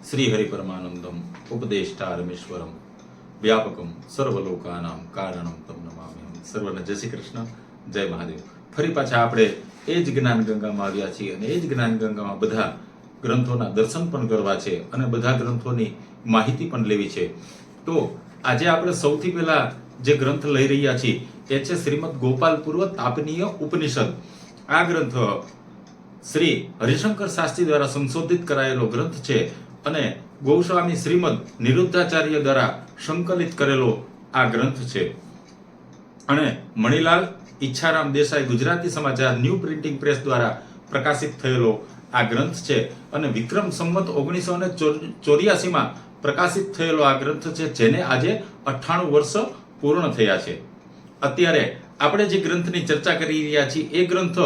શ્રીહરિ પરમાનંદમ ઉપદેષ્ટારમેશ્વરમ વ્યાપકમ સર્વલોકાનામ કારણમ તમ નમામ્યહમ. સર્વને જય શ્રી કૃષ્ણ, જય મહાદેવ. ફરી પાછા આપણે એ જ જ્ઞાન ગંગામાં આવ્યા છીએ અને એ જ જ્ઞાન ગંગામાં બધા ગ્રંથોના દર્શન પણ કરવા છે અને બધા ગ્રંથોની માહિતી પણ લેવી છે. તો આજે આપણે સૌથી પહેલા જે ગ્રંથ લઈ રહ્યા છીએ એ છે શ્રીમદ ગોપાલ પૂર્વ તાપનીય ઉપનિષદ. આ ગ્રંથ શ્રી હરિશંકર શાસ્ત્રી દ્વારા સંશોધિત કરાયેલો ગ્રંથ છે અને ગોસ્વામી શ્રીમદ નિરુદ્ધાચાર્ય દ્વારા સંકલિત કરેલો આ ગ્રંથ છે. અને મણિલાલ ઈચ્છારામ દેસાઈ ગુજરાતી સમાચાર ન્યૂ પ્રિન્ટિંગ પ્રેસ દ્વારા પ્રકાશિત થયેલો આ ગ્રંથ છે અને વિક્રમ સંવત 1984 પ્રકાશિત થયેલો આ ગ્રંથ છે, જેને આજે 98 વર્ષ પૂર્ણ થયા છે. અત્યારે આપણે જે ગ્રંથની ચર્ચા કરી રહ્યા છીએ એ ગ્રંથ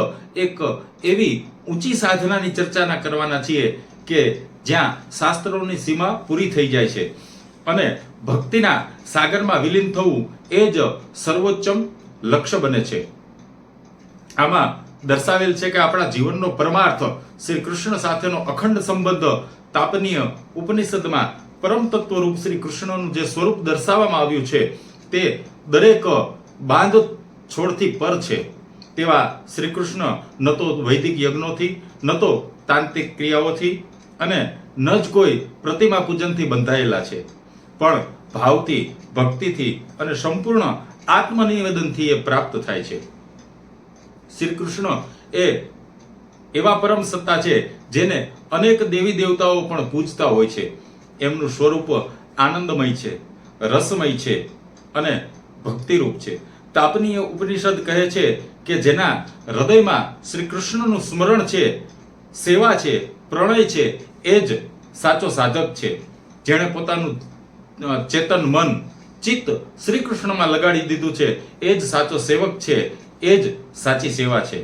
એક એવી ઊંચી સાધનાની ચર્ચા કરવાના છીએ કે જ્યાં શાસ્ત્રોની સીમા પૂરી થઈ જાય છે અને ભક્તિના સાગરમાં વિલીન થવું એ જ સર્વોચ્ચમ લક્ષ્ય બને છે. આમાં દર્શાવેલ છે કે આપણા જીવનનો પરમાર્થ શ્રી કૃષ્ણ સાથેનો અખંડ સંબંધ તાપનીય ઉપનિષદમાં પરમ તત્વરૂપ શ્રી કૃષ્ણનું જે સ્વરૂપ દર્શાવવામાં આવ્યું છે તે દરેક બાંધ છોડથી પર છે. તેવા શ્રી કૃષ્ણ ન તો વૈદિક યજ્ઞોથી, ન તો તાંત્રિક ક્રિયાઓથી અને ન જ કોઈ પ્રતિમા પૂજનથી બંધાયેલા છે, પણ ભાવથી, ભક્તિથી અને સંપૂર્ણ આત્મનિવેદનથી એ પ્રાપ્ત થાય છે. શ્રી કૃષ્ણ એ એવા પરમ સત્તા છે જેને અનેક દેવી દેવતાઓ પણ પૂજતા હોય છે. એમનું સ્વરૂપ આનંદમય છે, રસમય છે અને ભક્તિરૂપ છે. તાપનીય ઉપનિષદ કહે છે કે જેના હૃદયમાં શ્રી કૃષ્ણનું સ્મરણ છે, સેવા છે, પ્રણય છે, એ જ સાચો સાધક છે. જેણે પોતાનું ચેતન, મન, ચિત્ત શ્રી કૃષ્ણમાં લગાડી દીધું છે એ જ સાચો સેવક છે, એ જ સાચી સેવા છે.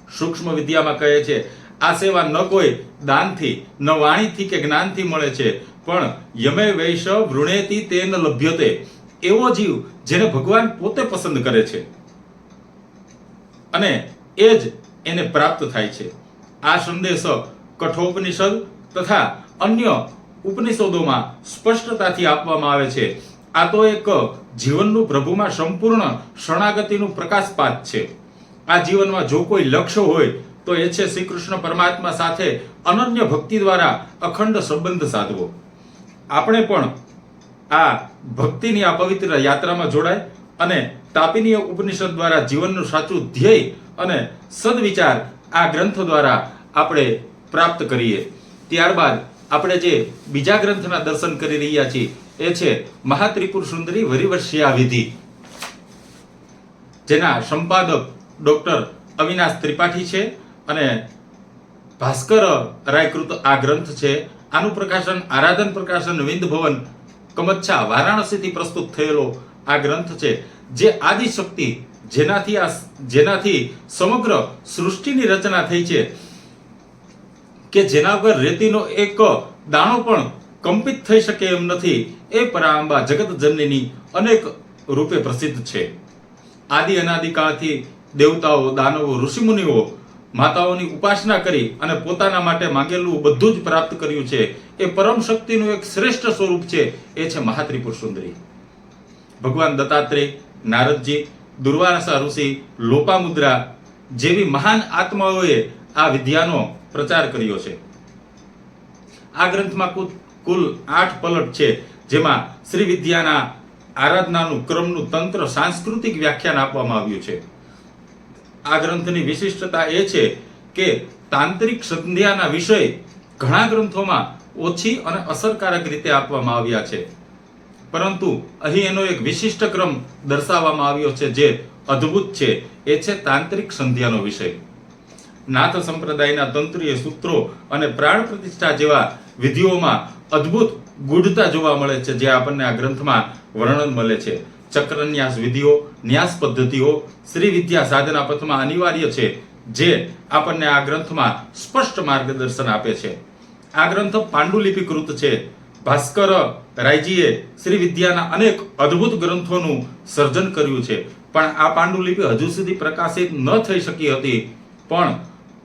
સૂક્ષ્મ વિદ્યામાં કહે છે આ સેવા ન કોઈ દાનથી, ન વાણીથી કે જ્ઞાનથી મળે છે, પણ યમે વૈશ વૃણેતિ તેન લભ્યતે. એવો જીવ જેને ભગવાન પોતે પસંદ કરે છે અને એ જ એને પ્રાપ્ત થાય છે. આ સંદેશ કઠોપનિષદ તથા અન્ય ઉપનિષદોમાં સ્પષ્ટતાથી આપવામાં આવે છે. આ તો એક જીવનનું પ્રભુમાં સંપૂર્ણ શરણાગતિનું પ્રકાશપાત છે. આ જીવનમાં જો કોઈ લક્ષ્ય હોય તો એ છે શ્રી કૃષ્ણ પરમાત્મા સાથે અનન્ય ભક્તિ દ્વારા અખંડ સંબંધ સાધવો. આપણે પણ આ ભક્તિની આ પવિત્ર યાત્રામાં જોડાય અને તાપનીય ઉપનિષદ દ્વારા જીવનનું સાચું ધ્યેય અને સદવિચાર આ ગ્રંથ દ્વારા આપણે પ્રાપ્ત કરીએ. ત્યારબાદ આપણે જે બીજા ગ્રંથના દર્શન કરી રહ્યા છીએ એ છે મહાત્રિપુર સુંદરી વરિવર્ષ્યા વિધિ, જેના સંપાદક ડોક્ટર અવિનાશ ત્રિપાઠી છે અને ભાસ્કર રાયકૃત આ ગ્રંથ છે. આનું પ્રકાશન આરાધન પ્રકાશન વિંદ ભવન કમચ્છા વારાણસીથી પ્રસ્તુત થયેલો આ ગ્રંથ છે, જે આદિશક્તિ જેનાથી સમગ્ર સૃષ્ટિની રચના થઈ છે કે જેના વગર રેતીનો એક દાણો પણ કંપિત થઈ શકે એમ નથી, એ પરાંબા જગત જનની અનેક રૂપે પ્રસિદ્ધ છે. આદિ અનાદિકાળથી દેવતાઓ, દાનવો, ઋષિમુનિઓ માતાઓની ઉપાસના કરી અને પોતાના માટે માંગેલું બધું જ પ્રાપ્ત કર્યું છે. એ પરમ શક્તિનું એક શ્રેષ્ઠ સ્વરૂપ છે, એ છે મહાત્રિપુર સુંદરી. ભગવાન દત્તાત્રેય, નારદજી, દુર્વાસા ઋષિ, લોપામુદ્રા જેવી મહાન આત્માઓએ આ વિદ્યાનો પ્રચાર કર્યો છે. આ ગ્રંથમાં કુલ 8 પલટ છે, જેમાં શ્રી વિદ્યાના આરાધનાનું ક્રમનું તંત્ર સાંસ્કૃતિક વ્યાખ્યાન આપવામાં આવ્યું છે. આ ગ્રંથની વિશિષ્ટતા એ છે કે તાંત્રિક સંધ્યાના વિષય ઘણા ગ્રંથોમાં ઓછી અને અસરકારક રીતે આપવામાં આવ્યા છે, પરંતુ અહીં એનો એક વિશિષ્ટ ક્રમ દર્શાવવામાં આવ્યો છે જે અદ્ભુત છે. એ છે તાંત્રિક સંધ્યાનો વિષય. નાથ સંપ્રદાયના તંત્રીય સૂત્રો અને પ્રાણ પ્રતિષ્ઠા જેવા વિધિઓમાં અદ્ભુત ગૂઢતા જોવા મળે છે, જે આપણને આ ગ્રંથમાં વર્ણન મળે છે. ચક્રન્યાસ વિધિઓ, ન્યાસ પદ્ધતિઓ શ્રી વિદ્યા સાધના પથમાં અનિવાર્ય છે, જે આપણને આ ગ્રંથમાં સ્પષ્ટ માર્ગદર્શન આપે છે. આ ગ્રંથ પાંડુલિપિકૃત છે. ભાસ્કર રાયજીએ શ્રી વિદ્યાના અનેક અદ્ભુત ગ્રંથોનું સર્જન કર્યું છે, પણ આ પાંડુલિપિ હજુ સુધી પ્રકાશિત ન થઈ શકી હતી. પણ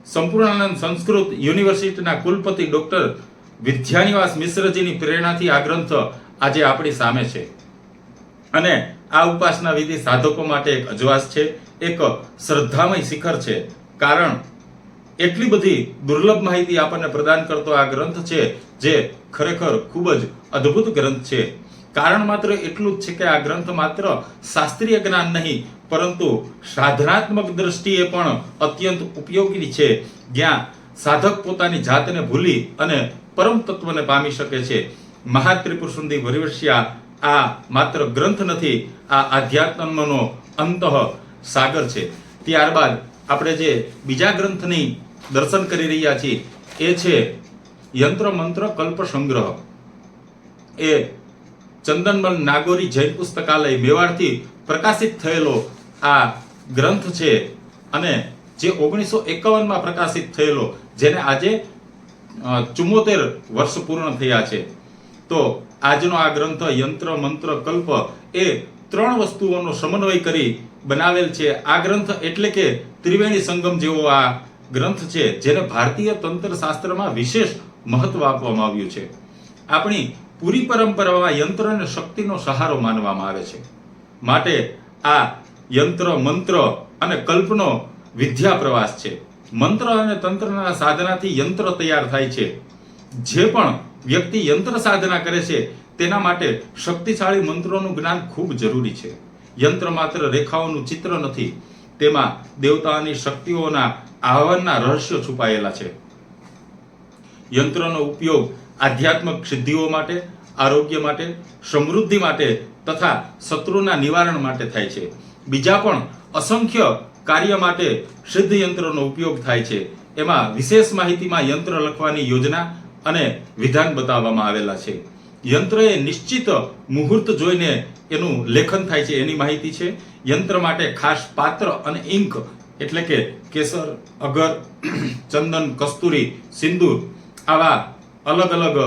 સંપૂર્ણાનંદ સંસ્કૃત યુનિવર્સિટીના કુલપતિ ડોક્ટર વિદ્યાનિવાસ મિશ્રજીની પ્રેરણાથી આ ગ્રંથ આજે આપણી સામે છે. અને આ ઉપાસના વિધિ સાધકો માટે એક અજવાસ છે, એક શ્રદ્ધામય શિખર છે. કારણ એટલી બધી દુર્લભ માહિતી આપણને પ્રદાન કરતો આ ગ્રંથ છે, જે ખરેખર ખૂબ જ અદ્ભુત ગ્રંથ છે. કારણ માત્ર એટલું જ છે કે આ ગ્રંથ માત્ર શાસ્ત્રીય જ્ઞાન નહીં, પરંતુ સાધનાત્મક દ્રષ્ટિએ પણ અત્યંત ઉપયોગી છે, જ્યાં સાધક પોતાની જાતને ભૂલી અને પરમ તત્વને પામી શકે છે. મહાત્રિપુર સુંદી વરિવશ્યા આ માત્ર ગ્રંથ નથી, આ આધ્યાત્મનો અંતઃ સાગર છે. ત્યારબાદ આપણે જે બીજા ગ્રંથની દર્શન કરી રહ્યા છીએ એ છે યંત્ર મંત્ર કલ્પ સંગ્રહ. એ ચંદનમલ નાગોરી જૈન પુસ્તકાલય મેવાડથી પ્રકાશિત થયેલો આ ગ્રંથ છે, અને જે 1951માં પ્રકાશિત થયેલો, જેને આજે 74 વર્ષ પૂર્ણ થયા છે. તો આજનો આ ગ્રંથ યંત્ર મંત્ર કલ્પ એ 3 વસ્તુઓનો સમન્વય કરી બનાવેલ છે. આ ગ્રંથ એટલે કે ત્રિવેણી સંગમ જેવો આ ગ્રંથ છે, જેને ભારતીય તંત્ર શાસ્ત્રમાં વિશેષ મહત્વ આપવામાં આવ્યું છે. આપણી પૂરી પરંપરામાં યંત્ર અને શક્તિનો સહારો માનવામાં આવે છે. માટે આ યંત્ર મંત્ર અને કલ્પનો વિદ્યા પ્રવાસ છે. મંત્ર અને તંત્રના સાધનાથી યંત્ર તૈયાર થાય છે. જે પણ વ્યક્તિ યંત્ર સાધના કરે છે તેના માટે શક્તિશાળી મંત્રોનું જ્ઞાન ખૂબ જરૂરી છે. યંત્ર માત્ર રેખાઓનું ચિત્ર નથી, તેમાં દેવતાઓની શક્તિઓના આહવાનના રહસ્યો છુપાયેલા છે. યંત્રનો ઉપયોગ આધ્યાત્મિક સિદ્ધિઓ માટે, આરોગ્ય માટે, સમૃદ્ધિ માટે તથા શત્રુના નિવારણ માટે થાય છે. બીજા પણ અસંખ્ય કાર્ય માટે સિદ્ધ યંત્રનો ઉપયોગ થાય છે. એમાં વિશેષ માહિતીમાં યંત્ર લખવાની યોજના અને વિધાન બતાવવામાં આવેલા છે. યંત્ર એ નિશ્ચિત મુહૂર્ત જોઈને એનું લેખન થાય છે, એની માહિતી છે. યંત્ર માટે ખાસ પાત્ર અને ઇંક એટલે કે કેસર, અગર, ચંદન, કસ્તુરી, સિંદૂર આવા અલગ અલગ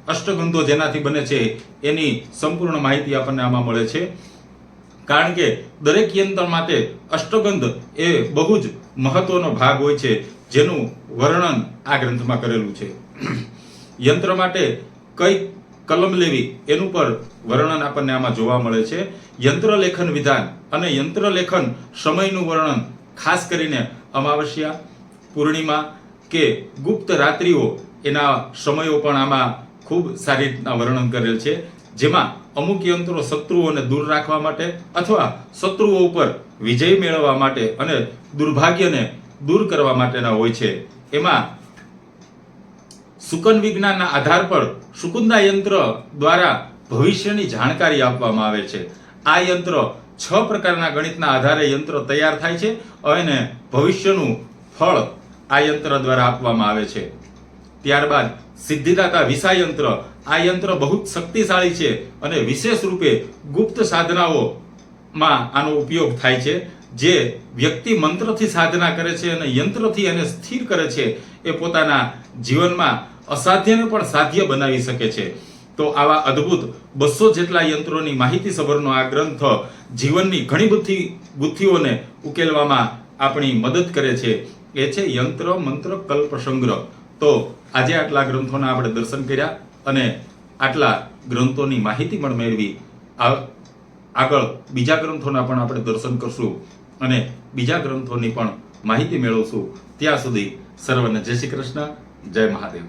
અષ્ટગંધો જેનાથી બને છે એની સંપૂર્ણ માહિતી આપણને આમાં મળે છે. કારણ કે દરેક યંત્ર માટે અષ્ટગંધ એ બહુ જ મહત્વનો ભાગ હોય છે, જેનું વર્ણન આ ગ્રંથમાં કરેલું છે. યંત્ર માટે કઈ કલમ લેવી એનું પર વર્ણન આપણને આમાં જોવા મળે છે. યંત્ર લેખન વિધાન અને યંત્ર લેખન સમયનું વર્ણન, ખાસ કરીને અમાવસ્યા, પૂર્ણિમા કે ગુપ્ત રાત્રિઓ એના સમયો પણ આમાં ખૂબ સારી રીતના વર્ણન કરેલ છે. જેમાં અમુક યંત્રો શત્રુઓને દૂર રાખવા માટે અથવા શત્રુઓ ઉપર વિજય મેળવવા માટે અને દુર્ભાગ્યને દૂર કરવા માટેના હોય છે. એમાં શુકન વિજ્ઞાનના આધાર પર શુકુંદા યંત્ર દ્વારા ભવિષ્યની જાણકારી આપવામાં આવે છે. આ યંત્ર 6 પ્રકારના ગણિતના આધારે યંત્ર તૈયાર થાય છે અને ભવિષ્યનું ફળ આ યંત્ર દ્વારા આપવામાં આવે છે. ત્યારબાદ સિદ્ધિદાતા વિસા યંત્ર. આ યંત્ર બહુ જ શક્તિશાળી છે અને વિશેષ રૂપે ગુપ્ત સાધનાઓમાં આનો ઉપયોગ થાય છે. જે વ્યક્તિ મંત્રથી સાધના કરે છે અને યંત્રથી એને સ્થિર કરે છે, એ પોતાના જીવનમાં અસાધ્યને પણ સાધ્ય બનાવી શકે છે. તો આવા અદ્ભુત 200 જેટલા યંત્રોની માહિતી સભરનો આ ગ્રંથ જીવનની ઘણી બધી ગુથીઓને ઉકેલવામાં આપણી મદદ કરે છે. એ છે યંત્ર મંત્ર કલ્પ સંગ્રહ. તો આજે આટલા ગ્રંથોના આપણે દર્શન કર્યા અને આટલા ગ્રંથોની માહિતી પણ મેળવી. આગળ બીજા ગ્રંથોના પણ આપણે દર્શન કરશું અને બીજા ગ્રંથોની પણ માહિતી મેળવશું. ત્યાં સુધી સર્વને જય શ્રી કૃષ્ણ, જય મહાદેવ.